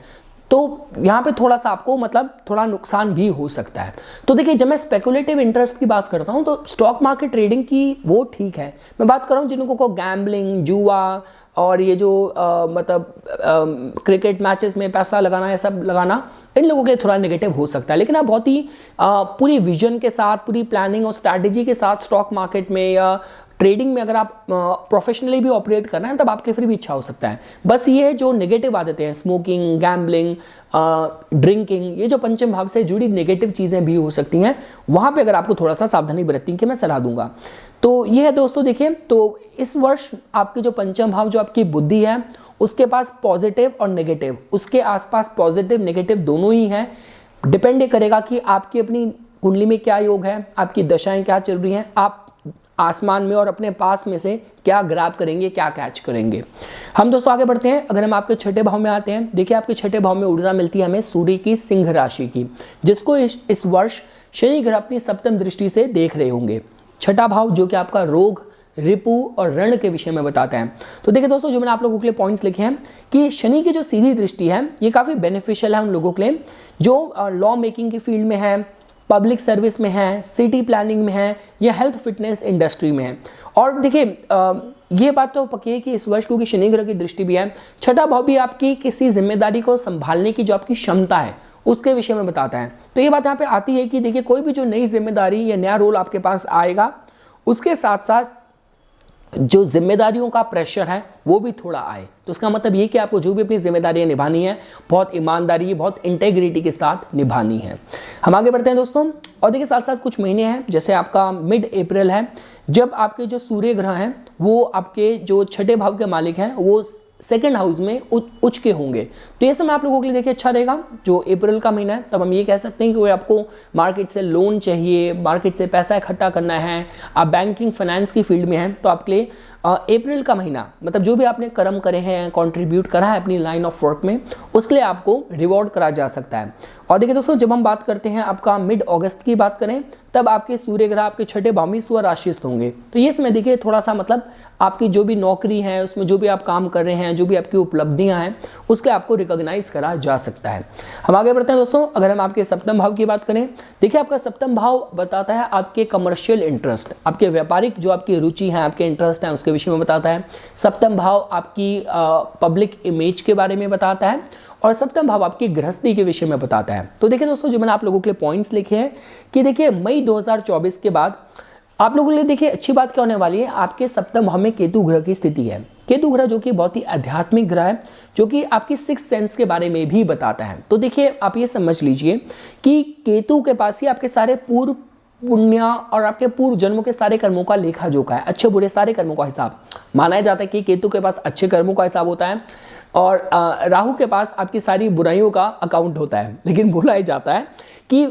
तो यहाँ पे थोड़ा सा आपको मतलब थोड़ा नुकसान भी हो सकता है। तो देखिए जब मैं स्पेकुलेटिव इंटरेस्ट की बात करता हूँ तो स्टॉक मार्केट ट्रेडिंग की वो ठीक है। मैं बात कर रहा हूँ जिनको को गैम्बलिंग, जुआ और ये जो मतलब क्रिकेट मैचेस में पैसा लगाना, ये सब लगाना, इन लोगों के लिए थोड़ा नेगेटिव हो सकता है। लेकिन आप बहुत ही पूरी विजन के साथ, पूरी प्लानिंग और स्ट्रैटेजी के साथ स्टॉक मार्केट में या ट्रेडिंग में अगर आप प्रोफेशनली भी ऑपरेट करना है तब आपके फिर भी इच्छा हो सकता है। बस ये है जो नेगेटिव आदतें हैं, स्मोकिंग, गैम्बलिंग, ड्रिंकिंग, ये जो पंचम भाव से जुड़ी नेगेटिव चीज़ें भी हो सकती हैं, वहाँ पे अगर आपको थोड़ा सा सावधानी बरतने की मैं सलाह दूंगा। तो ये है दोस्तों, देखिए तो इस वर्ष आपके जो पंचम भाव, जो आपकी बुद्धि है, उसके पास पॉजिटिव और नेगेटिव, उसके आसपास पॉजिटिव नेगेटिव दोनों ही हैं। डिपेंड ये करेगा कि आपकी अपनी कुंडली में क्या योग है, आपकी दशाएं क्या चल रही हैं, आप आसमान में और अपने पास में से क्या ग्रैब करेंगे, क्या कैच करेंगे। हम दोस्तों आगे बढ़ते हैं। अगर हम आपके छठे भाव में आते हैं, देखिए आपके छठे भाव में ऊर्जा मिलती है हमें सूर्य की सिंह राशि की, जिसको इस वर्ष शनि ग्रह अपनी सप्तम दृष्टि से देख रहे होंगे। छठा भाव जो कि आपका रोग, रिपु और रण के विषय में बताते हैं। तो देखिए दोस्तों, जो मैंने आप लोगों के लिए पॉइंट्स लिखे हैं कि शनि की जो सीधी दृष्टि है ये काफ़ी बेनिफिशियल है उन लोगों के लिए जो लॉ मेकिंग की फील्ड में है, पब्लिक सर्विस में है, सिटी प्लानिंग में है या हेल्थ फिटनेस इंडस्ट्री में है। और देखिए ये बात तो पक्की है कि इस वर्ष क्योंकि शनि ग्रह की दृष्टि भी है, छठा भाव भी आपकी किसी जिम्मेदारी को संभालने की जो आपकी क्षमता है उसके विषय में बताता है। तो ये बात यहाँ पे आती है कि देखिए कोई भी जो नई जिम्मेदारी या नया रोल आपके पास आएगा, उसके साथ साथ जो जिम्मेदारियों का प्रेशर है वो भी थोड़ा आए। तो इसका मतलब ये कि आपको जो भी अपनी जिम्मेदारियां निभानी है बहुत ईमानदारी, बहुत इंटेग्रिटी के साथ निभानी है। हम आगे बढ़ते हैं दोस्तों। और देखिए साथ साथ कुछ महीने हैं, जैसे आपका मिड अप्रैल है, जब आपके जो सूर्य ग्रह हैं वो आपके जो छठे भाव के मालिक हैं वो सेकेंड हाउस में उच्च के होंगे। तो ये समय आप लोगों के लिए देखिए अच्छा रहेगा। जो अप्रैल का महीना है तब हम ये कह सकते हैं कि आपको मार्केट से लोन चाहिए, मार्केट से पैसा इकट्ठा करना है, आप बैंकिंग फाइनेंस की फील्ड में हैं, तो आपके लिए अप्रैल का महीना मतलब जो भी आपने कर्म करे हैं, कंट्रीब्यूट करा है अपनी लाइन ऑफ वर्क में, उसके लिए आपको रिवॉर्ड करा जा सकता है। और देखिए दोस्तों, जब हम बात करते हैं आपका मिड अगस्त की बात करें, तब आपके सूर्य ग्रह आपके छठे भाव में स्वराशिस्थ होंगे। तो ये समय देखिए थोड़ा सा मतलब आपकी जो भी नौकरी है, उसमें जो भी आप काम कर रहे हैं, जो भी आपकी उपलब्धियां हैं, उसके आपको रिकॉग्नाइज करा जा सकता है। हम आगे बढ़ते हैं दोस्तों। अगर हम आपके सप्तम भाव की बात करें, देखिए आपका सप्तम भाव बताता है आपके कमर्शियल इंटरेस्ट, आपके व्यापारिक जो आपकी रुचि है, आपके इंटरेस्ट है, उसके विषय में बताता है। सप्तम भाव आपकी पब्लिक इमेज के बारे में बताता है और सप्तम भाव आपकी गृहस्थी के विषय में बताता है। तो देखिए दोस्तों, जो मैंने आप लोगों के लिए पॉइंट्स लिखे हैं कि देखिए मई 2024 के बाद आप लोगों के लिए देखिए अच्छी बात क्या होने वाली है, आपके सप्तम भाव में केतु ग्रह की स्थिति है। केतु ग्रह जो कि बहुत ही आध्यात्मिक ग्रह है, जो कि आपकी सिक्स सेंस के बारे में भी बताता है। तो देखिए आप ये समझ लीजिए कि केतु के पास ही आपके सारे पूर्व पुण्य और आपके पूर्व जन्मों के सारे कर्मों का लेखा जोखा है, अच्छे बुरे सारे कर्मों का हिसाब। माना जाता है कि केतु के पास अच्छे कर्मों का हिसाब होता है और राहु के पास आपकी सारी बुराइयों का अकाउंट होता है। लेकिन बोला जाता है कि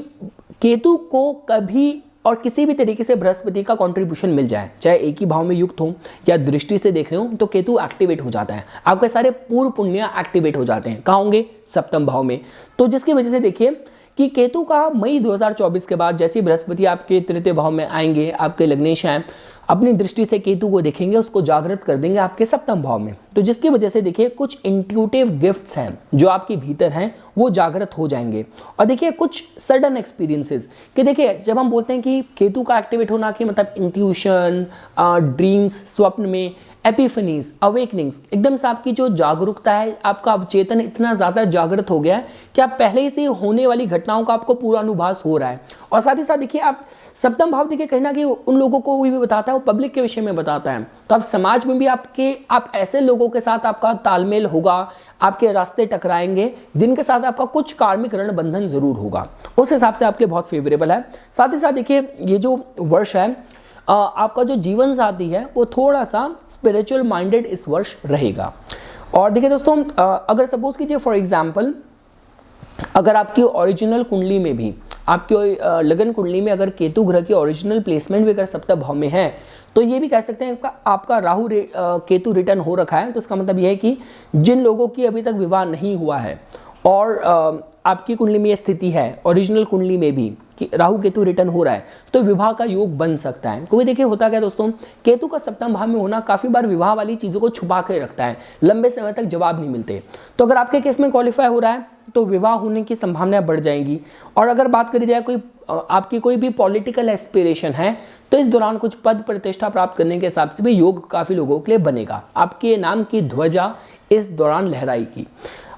केतु को कभी और किसी भी तरीके से बृहस्पति का कंट्रीब्यूशन मिल जाए, चाहे एक ही भाव में युक्त हो या दृष्टि से देख रहे हो, तो केतु एक्टिवेट हो जाता है, आपके सारे पूर्व पुण्य एक्टिवेट हो जाते हैं। कहाँ होंगे? सप्तम भाव में। तो जिसकी वजह से देखिए कि केतु का मई 2024 के बाद जैसे बृहस्पति आपके तृतीय भाव में आएंगे, आपके लग्नेश हैं, अपनी दृष्टि से केतु को देखेंगे, उसको जागृत कर देंगे आपके सप्तम भाव में। तो जिसकी वजह से देखिए कुछ इंट्यूटिव गिफ्ट्स हैं जो आपके भीतर हैं वो जागृत हो जाएंगे। और देखिए कुछ सडन एक्सपीरियंसेस कि देखिए जब हम बोलते हैं कि केतु का एक्टिवेट होना कि मतलब इंट्यूशन, ड्रीम्स, स्वप्न में एपिफनीज, अवेकनिंग्स, एकदम से आपकी जो जागरूकता है, आपका अवचेतन इतना ज़्यादा जागृत हो गया है कि आप पहले से होने वाली घटनाओं का आपको पूर्वानुभास हो रहा है। और साथ ही साथ देखिए आप सप्तम भाव देखिए कहीं ना कहीं उन लोगों को भी बताता है, वो पब्लिक के विषय में बताता है। तो आप समाज में भी आप ऐसे लोगों के साथ आपका तालमेल होगा, आपके रास्ते टकराएंगे जिनके साथ आपका कुछ कार्मिक ऋण बंधन जरूर होगा। उस हिसाब से आपके बहुत फेवरेबल है। साथ ही साथ देखिए ये जो वर्ष है आपका जो जीवन साथी है वो थोड़ा सा स्पिरिचुअल माइंडेड इस वर्ष रहेगा। और देखिए दोस्तों अगर सपोज कीजिए फॉर एग्जांपल अगर आपकी ओरिजिनल कुंडली में भी, आपकी लगन कुंडली में अगर केतु ग्रह की ओरिजिनल प्लेसमेंट भी अगर सप्तम भाव में है, तो ये भी कह सकते हैं आपका राहु केतु रिटर्न हो रखा है। तो इसका मतलब यह है कि जिन लोगों की अभी तक विवाह नहीं हुआ है और आपकी कुंडली में यह स्थिति है, ओरिजिनल कुंडली में भी कि राहु केतु रिटर्न हो रहा है, तो विवाह का योग बन सकता है। क्योंकि देखिए होता क्या दोस्तों, केतु का सप्तम भाव में होना काफी बार विवाह वाली चीजों को छुपा के रखता है, लंबे समय तक जवाब नहीं मिलते। तो अगर आपके केस में क्वालिफाई हो रहा है तो विवाह होने की संभावनाएं बढ़ जाएंगी। और अगर बात करी जाए आपकी कोई भी पॉलिटिकल एस्पिरेशन है तो इस दौरान कुछ पद प्रतिष्ठा प्राप्त करने के हिसाब से भी योग काफी लोगों के लिए बनेगा, आपके नाम की ध्वजा इस दौरान लहराएगी।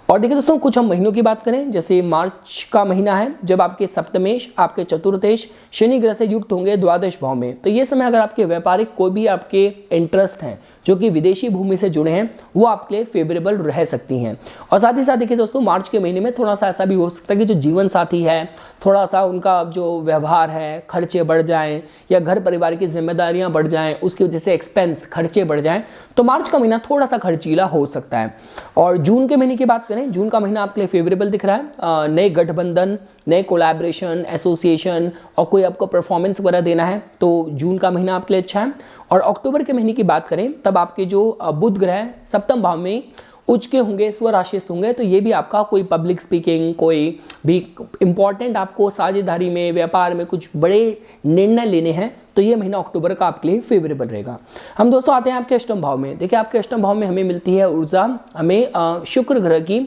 और देखिए दोस्तों कुछ हम महीनों की बात करें, जैसे मार्च का महीना है जब आपके सप्तमेश, आपके चतुर्थेश शनि ग्रह से युक्त होंगे द्वादश भाव में। तो ये समय अगर आपके व्यापारिक कोई भी आपके इंटरेस्ट हैं जो कि विदेशी भूमि से जुड़े हैं वो आपके लिए फेवरेबल रह सकती हैं। और साथ ही साथ देखिए दोस्तों मार्च के महीने में थोड़ा सा ऐसा भी हो सकता है कि जो जीवन साथी है थोड़ा सा उनका जो व्यवहार है, खर्चे बढ़ जाएं या घर परिवार की जिम्मेदारियां बढ़ जाएं, उसकी वजह से एक्सपेंस खर्चे बढ़ जाएं, तो मार्च का महीना थोड़ा सा खर्चीला हो सकता है। और जून के महीने की बात करें, जून का महीना आपके लिए फेवरेबल दिख रहा है। नए गठबंधन, नए कोलैबोरेशन, एसोसिएशन और कोई आपको परफॉर्मेंस वगैरह देना है तो जून का महीना आपके लिए अच्छा है। और अक्टूबर के महीने की बात करें तब आपके जो बुध ग्रह सप्तम भाव में उच्च के होंगे, स्वराशिस्त होंगे, तो ये भी आपका कोई पब्लिक स्पीकिंग, कोई भी इंपॉर्टेंट आपको साझेदारी में, व्यापार में कुछ बड़े निर्णय लेने हैं तो ये महीना अक्टूबर का आपके लिए फेवरेबल रहेगा। हम दोस्तों आते हैं आपके अष्टम भाव में। देखिए आपके अष्टम भाव में हमें मिलती है ऊर्जा, हमें शुक्र ग्रह की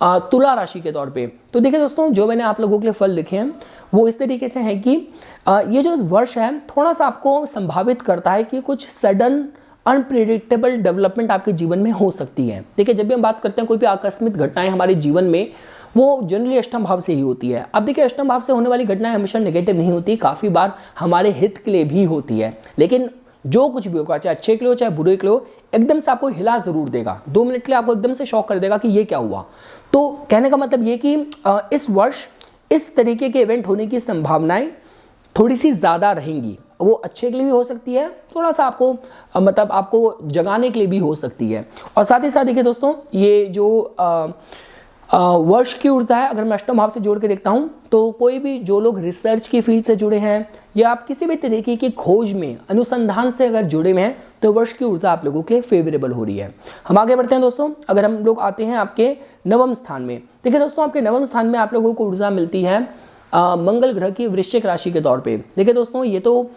तुला राशि के तौर पे। तो देखिए दोस्तों जो मैंने आप लोगों के लिए फल लिखे हैं वो इस तरीके से हैं कि ये जो वर्ष है थोड़ा सा आपको संभावित करता है कि कुछ सडन अनप्रिडिक्टेबल डेवलपमेंट आपके जीवन में हो सकती है। देखिए जब भी हम बात करते हैं कोई भी आकस्मिक घटनाएं हमारे जीवन में, वो जनरली अष्टम भाव से ही होती है। अब देखिए अष्टम भाव से होने वाली घटनाएं हमेशा नेगेटिव नहीं होती, काफ़ी बार हमारे हित के लिए भी होती है। लेकिन जो कुछ भी होगा, चाहे अच्छे के लिए हो चाहे बुरे के लिए हो, एकदम से आपको हिला जरूर देगा, 2 मिनट के लिए आपको एकदम से शॉक कर देगा कि ये क्या हुआ। तो कहने का मतलब ये कि इस वर्ष इस तरीके के इवेंट होने की संभावनाएं थोड़ी सी ज़्यादा रहेंगी। वो अच्छे के लिए भी हो सकती है, थोड़ा सा आपको मतलब आपको जगाने के लिए भी हो सकती है। और साथ ही साथ देखिए दोस्तों ये जो वर्ष की ऊर्जा है, अगर मैं अष्टम भाव से जोड़ के देखता हूं तो कोई भी जो लोग रिसर्च की फील्ड से जुड़े हैं या आप किसी भी तरीके की खोज में, अनुसंधान से अगर जुड़े हुए हैं तो वर्ष की ऊर्जा आप लोगों के लिए फेवरेबल हो रही है। हम आगे बढ़ते हैं दोस्तों। अगर हम लोग आते हैं आपके नवम स्थान में, देखिए दोस्तों आपके नवम स्थान में आप लोगों को ऊर्जा मिलती है मंगल ग्रह की वृश्चिक राशि के तौर पे। देखिए दोस्तों ये तो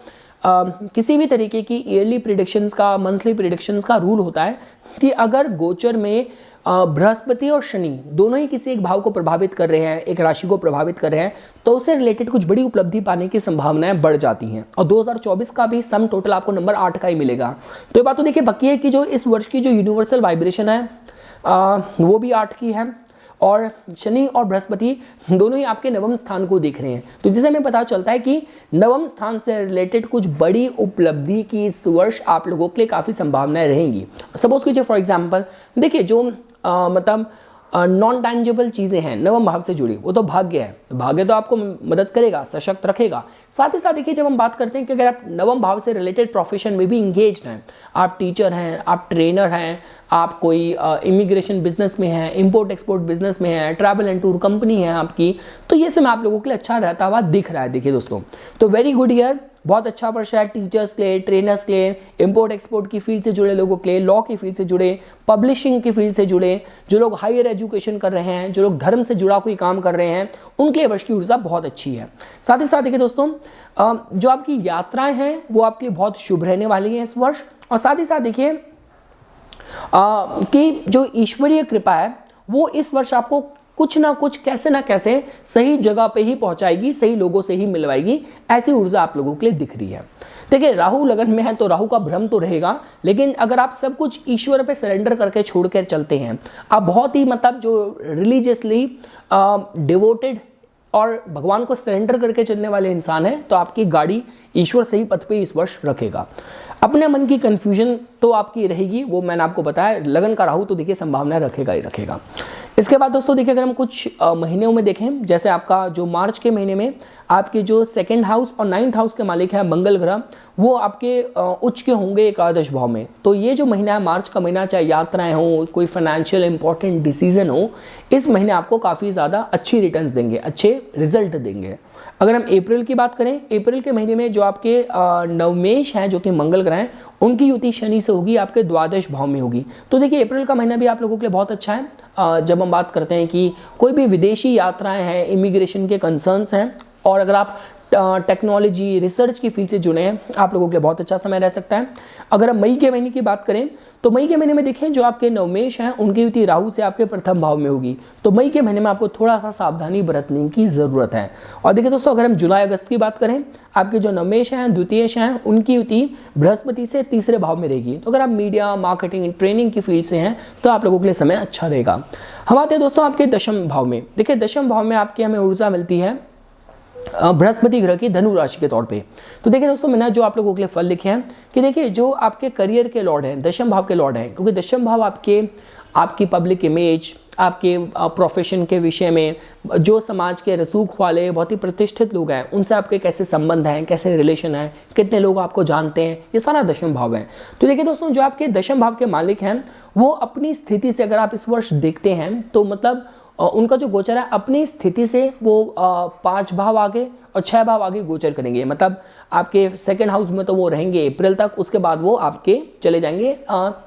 किसी भी तरीके की ईयरली प्रिडिक्शंस का, मंथली प्रिडिक्शंस का रूल होता है कि अगर गोचर में बृहस्पति और शनि दोनों ही किसी एक भाव को प्रभावित कर रहे हैं, एक राशि को प्रभावित कर रहे हैं, तो उससे रिलेटेड कुछ बड़ी उपलब्धि पाने की संभावनाएं बढ़ जाती हैं। और 2024 का भी सम टोटल आपको नंबर 8 का ही मिलेगा। तो ये बात तो देखिए पक्की है कि जो इस वर्ष की जो यूनिवर्सल वाइब्रेशन है वो भी 8 की है। और शनि और बृहस्पति दोनों ही आपके नवम स्थान को देख रहे हैं, तो जिससे हमें पता चलता है कि नवम स्थान से रिलेटेड कुछ बड़ी उपलब्धि की इस वर्ष आप लोगों के लिए काफ़ी संभावनाएं रहेंगी। सपोज कीजिए फॉर एग्जांपल देखिए जो मतलब नॉन टैंजेबल चीज़ें हैं नवम भाव से जुड़ी, वो तो भाग्य है। भाग्य तो आपको मदद करेगा, सशक्त रखेगा। साथ ही साथ देखिए, जब हम बात करते हैं कि अगर आप नवम भाव से रिलेटेड प्रोफेशन में भी इंगेज हैं, आप टीचर हैं, आप ट्रेनर हैं, आप कोई इमिग्रेशन बिजनेस में हैं, इंपोर्ट एक्सपोर्ट बिजनेस में हैं, ट्रैवल एंड टूर कंपनी है आपकी, तो ये समय आप लोगों के लिए अच्छा रहता हुआ दिख रहा है। देखिए दोस्तों, तो वेरी गुड ईयर, बहुत अच्छा वर्ष है टीचर्स के लिए, ट्रेनर्स के लिए, इंपोर्ट एक्सपोर्ट की फील्ड से जुड़े लोगों के लिए, लॉ की फील्ड से जुड़े, पब्लिशिंग की फील्ड से जुड़े, जो लोग हायर एजुकेशन कर रहे हैं, जो लोग धर्म से जुड़ा कोई काम कर रहे हैं, उनके लिए वर्ष की ऊर्जा बहुत अच्छी है। साथ ही साथ देखिए दोस्तों, जो आपकी यात्राएं हैं वो आपके लिए बहुत शुभ रहने वाली हैं इस वर्ष। और साथ ही साथ देखिए कि जो ईश्वरीय कृपा है वो इस वर्ष आपको कुछ ना कुछ, कैसे ना कैसे सही जगह पे ही पहुंचाएगी, सही लोगों से ही मिलवाएगी, ऐसी ऊर्जा आप लोगों के लिए दिख रही है। देखिए, राहु लगन में है तो राहु का भ्रम तो रहेगा, लेकिन अगर आप सब कुछ ईश्वर पे सरेंडर करके छोड़कर चलते हैं, आप बहुत ही मतलब जो रिलीजियसली डिवोटेड और भगवान को सरेंडर करके चलने वाले इंसान हैं, तो आपकी गाड़ी ईश्वर सही पथ पे इस वर्ष रखेगा। अपने मन की कंफ्यूजन तो आपकी रहेगी, वो मैंने आपको बताया, लगन का राहु तो देखिए संभावना रखेगा ही रखेगा। इसके बाद दोस्तों देखिए, अगर हम कुछ महीनों में देखें, जैसे आपका जो मार्च के महीने में आपके जो 2nd हाउस और 9th हाउस के मालिक है मंगल ग्रह, वो आपके उच्च के होंगे एकादश भाव में। तो ये जो महीना है, मार्च का महीना, चाहे यात्राएं हो, कोई फाइनेंशियल इंपॉर्टेंट डिसीजन हो, इस महीने आपको काफ़ी ज़्यादा अच्छी रिटर्न्स देंगे, अच्छे रिजल्ट देंगे। अगर हम अप्रैल की बात करें, अप्रैल के महीने में जो आपके नवमेश हैं, जो कि मंगल ग्रह हैं, उनकी युति शनि से होगी, आपके द्वादश भाव में होगी। तो देखिए, अप्रैल का महीना भी आप लोगों के लिए बहुत अच्छा है। जब हम बात करते हैं कि कोई भी विदेशी यात्राएं हैं, इमिग्रेशन के कंसर्न्स हैं, और अगर आप टेक्नोलॉजी रिसर्च की फील्ड से जुड़े हैं, आप लोगों के लिए बहुत अच्छा समय रह सकता है। अगर हम मई के महीने की बात करें, तो मई के महीने में देखें, जो आपके नवमेश हैं उनकी युति राहु से आपके प्रथम भाव में होगी। तो मई के महीने में आपको थोड़ा सा सावधानी बरतने की जरूरत है। और देखिए दोस्तों, अगर हम जुलाई अगस्त की बात करें, आपके जो नवमेश हैं, द्वितीयेश हैं, उनकी युति बृहस्पति से तीसरे भाव में रहेगी। तो अगर आप मीडिया, मार्केटिंग, ट्रेनिंग की फील्ड से हैं, तो आप लोगों के लिए समय अच्छा रहेगा। हम आते हैं दोस्तों आपके दशम भाव में। देखिए, दशम भाव में आपकी हमें ऊर्जा मिलती है बृहस्पति ग्रह की धनु राशि के तौर पे। तो देखिए दोस्तों, मैंने जो आप लोगों के लिए फल लिखे हैं कि देखिए, जो आपके करियर के लॉर्ड हैं, दशम भाव के लॉर्ड हैं, क्योंकि दशम भाव आपकी पब्लिक इमेज, आपके प्रोफेशन के विषय में, जो समाज के रसूख वाले बहुत ही प्रतिष्ठित लोग हैं, उनसे आपके कैसे संबंध हैं, कैसे रिलेशन हैं, कितने लोग आपको जानते हैं, ये सारा दशम भाव है। तो देखिए दोस्तों, जो आपके दशम भाव के मालिक हैं, वो अपनी स्थिति से अगर आप इस वर्ष देखते हैं, तो मतलब उनका जो गोचर है, अपनी स्थिति से वो 5 भाव आगे और 6 भाव आगे गोचर करेंगे। मतलब आपके 2nd हाउस में तो वो रहेंगे अप्रैल तक, उसके बाद वो आपके चले जाएंगे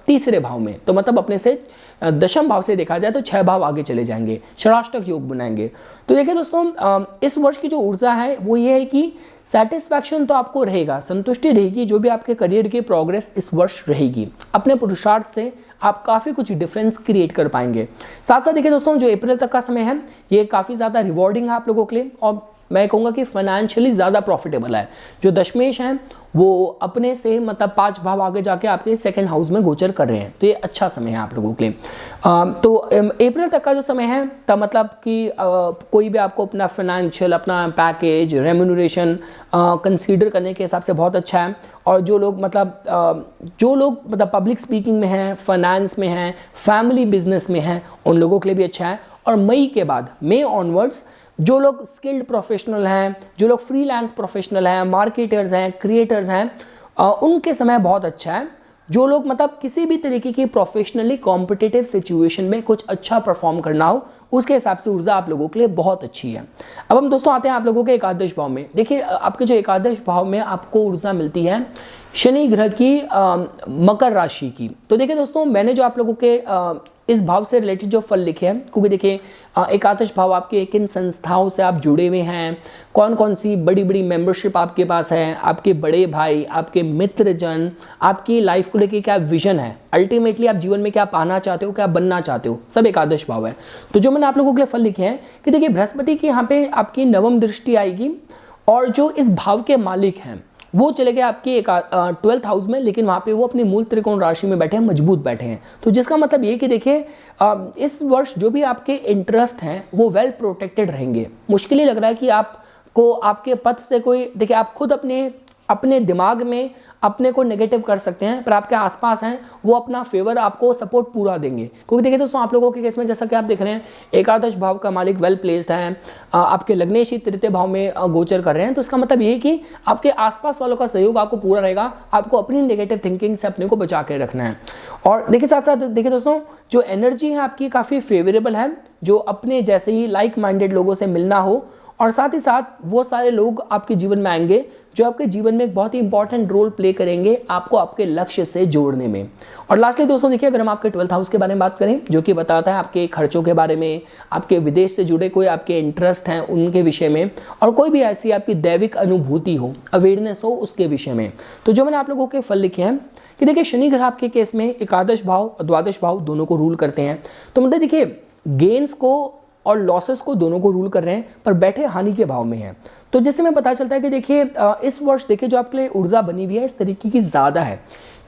तीसरे भाव में। तो मतलब अपने से दशम भाव से देखा जाए तो 6 भाव आगे चले जाएंगे, षडाष्टक योग बनाएंगे। तो देखिए दोस्तों, इस वर्ष की जो ऊर्जा है वो ये है कि सेटिस्फैक्शन तो आपको रहेगा, संतुष्टि रहेगी, जो भी आपके करियर की प्रोग्रेस इस वर्ष रहेगी। अपने पुरुषार्थ से आप काफ़ी कुछ डिफरेंस क्रिएट कर पाएंगे। साथ साथ देखिए दोस्तों, जो अप्रैल तक का समय है, ये काफ़ी ज़्यादा रिवॉर्डिंग है आप लोगों के लिए, और मैं कहूँगा कि फाइनेंशियली ज़्यादा प्रॉफिटेबल है। जो दशमेश हैं वो अपने से मतलब 5 भाव आगे जाके आपके 2nd हाउस में गोचर कर रहे हैं, तो ये अच्छा समय है आप लोगों के लिए। तो अप्रैल तक का जो समय है, तब मतलब कि कोई भी आपको अपना फाइनेंशियल, अपना पैकेज, रेम्यूनरेशन कंसीडर करने के हिसाब से बहुत अच्छा है। और जो लोग मतलब पब्लिक स्पीकिंग में हैं, फाइनेंस में हैं, फैमिली बिजनेस में हैं, उन लोगों के लिए भी अच्छा है। और मई के बाद, मई ऑनवर्ड्स, जो लोग स्किल्ड प्रोफेशनल हैं, जो लोग फ्रीलांस प्रोफेशनल हैं, मार्केटर्स हैं, क्रिएटर्स हैं, उनके समय बहुत अच्छा है। जो लोग मतलब किसी भी तरीके की प्रोफेशनली कॉम्पिटिटिव सिचुएशन में कुछ अच्छा परफॉर्म करना हो, उसके हिसाब से ऊर्जा आप लोगों के लिए बहुत अच्छी है। अब हम दोस्तों आते हैं आप लोगों के एकादश भाव में। देखिए, आपके जो एकादश भाव में आपको ऊर्जा मिलती है शनि ग्रह की मकर राशि की। तो देखिए दोस्तों, मैंने जो आप लोगों के इस भाव से रिलेटेड जो फल लिखे हैं, क्योंकि देखिए एकादश भाव आपके किन संस्थाओं से आप जुड़े हुए हैं, कौन कौन सी बड़ी बड़ी मेंबरशिप आपके पास है, आपके बड़े भाई, आपके मित्रजन, आपकी लाइफ को लेके क्या विजन है, अल्टीमेटली आप जीवन में क्या पाना चाहते हो, क्या बनना चाहते हो, सब एकादश भाव है। तो जो मैंने आप लोगों के लिए फल लिखे हैं कि देखिए, बृहस्पति की यहाँ पे आपकी नवम दृष्टि आएगी, और जो इस भाव के मालिक हैं वो चले गए आपके 12th हाउस में, लेकिन वहाँ पे वो अपनी मूल त्रिकोण राशि में बैठे हैं, मजबूत बैठे हैं। तो जिसका मतलब ये कि देखिए, इस वर्ष जो भी आपके इंटरेस्ट हैं वो वेल प्रोटेक्टेड रहेंगे। मुश्किल ही लग रहा है कि आपको आपके पथ से कोई, देखिए आप खुद अपने दिमाग में अपने को नेगेटिव कर सकते हैं, पर आपके आसपास हैं वो अपना फेवर आपको सपोर्ट पूरा देंगे। क्योंकि देखिए दोस्तों, आप लोगों के केस में जैसा कि आप देख रहे हैं, एकादश भाव का मालिक वेल प्लेस्ड है, आपके लग्नेश तृतीय भाव में गोचर कर रहे हैं। तो इसका मतलब ये है कि आपके आसपास वालों का सहयोग आपको पूरा रहेगा, आपको अपनी नेगेटिव थिंकिंग से अपने को बचा के रखना है। और देखिए साथ साथ देखिए दोस्तों, जो एनर्जी है आपकी काफ़ी फेवरेबल है, जो अपने जैसे ही लाइक माइंडेड लोगों से मिलना हो, और साथ ही साथ वो सारे लोग आपके जीवन में आएंगे जो आपके जीवन में एक बहुत ही इंपॉर्टेंट रोल प्ले करेंगे आपको आपके लक्ष्य से जोड़ने में। और लास्टली दोस्तों देखिए, अगर हम आपके 12th हाउस के बारे में बात करें, जो कि बताता है आपके खर्चों के बारे में, आपके विदेश से जुड़े कोई आपके इंटरेस्ट हैं उनके विषय में, और कोई भी ऐसी आपकी दैविक अनुभूति हो, अवेयरनेस हो उसके विषय में। तो जो मैंने आप लोगों के फल लिखे हैं कि देखिए, शनि ग्रह आपके केस में एकादश भाव और द्वादश भाव दोनों को रूल करते हैं। तो मतलब देखिए, गेन्स को और लॉसेस को दोनों को रूल कर रहे हैं, पर बैठे हानि के भाव में हैं। तो जिससे हमें पता चलता है कि देखिए, इस वर्ष देखिए जो आपके लिए ऊर्जा बनी हुई है इस तरीके की ज़्यादा है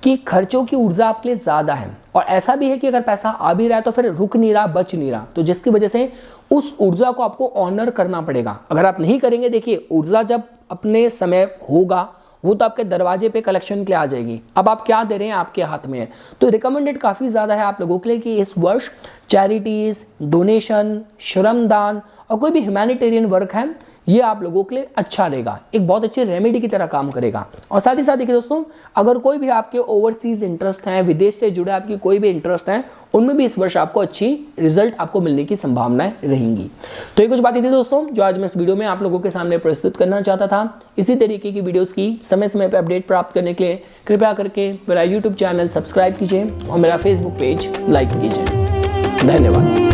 कि खर्चों की ऊर्जा आपके लिए ज़्यादा है, और ऐसा भी है कि अगर पैसा आ भी रहा है तो फिर रुक नहीं रहा, बच नहीं रहा, तो जिसकी वजह से उस ऊर्जा को आपको ऑनर करना पड़ेगा। अगर आप नहीं करेंगे, देखिए ऊर्जा जब अपने समय होगा वो तो आपके दरवाजे पे कलेक्शन के लिए आ जाएगी। अब आप क्या दे रहे हैं आपके हाथ में है। तो रिकमेंडेड काफ़ी ज़्यादा है आप लोगों के लिए कि इस वर्ष चैरिटीज़, डोनेशन, श्रमदान और कोई भी ह्यूमैनिटेरियन वर्क है, ये आप लोगों के लिए अच्छा रहेगा, एक बहुत अच्छी रेमेडी की तरह काम करेगा। और साथ ही साथ देखिए दोस्तों, अगर कोई भी आपके ओवरसीज इंटरेस्ट हैं, विदेश से जुड़े आपकी कोई भी इंटरेस्ट हैं, उनमें भी इस वर्ष आपको अच्छी रिजल्ट आपको मिलने की संभावनाएं रहेंगी। तो ये कुछ बातें थी दोस्तों जो आज मैं इस वीडियो में आप लोगों के सामने प्रस्तुत करना चाहता था। इसी तरीके की वीडियोस की समय समय पर अपडेट प्राप्त करने के लिए कृपया करके मेरा यूट्यूब चैनल सब्सक्राइब कीजिए और मेरा फेसबुक पेज लाइक कीजिए। धन्यवाद।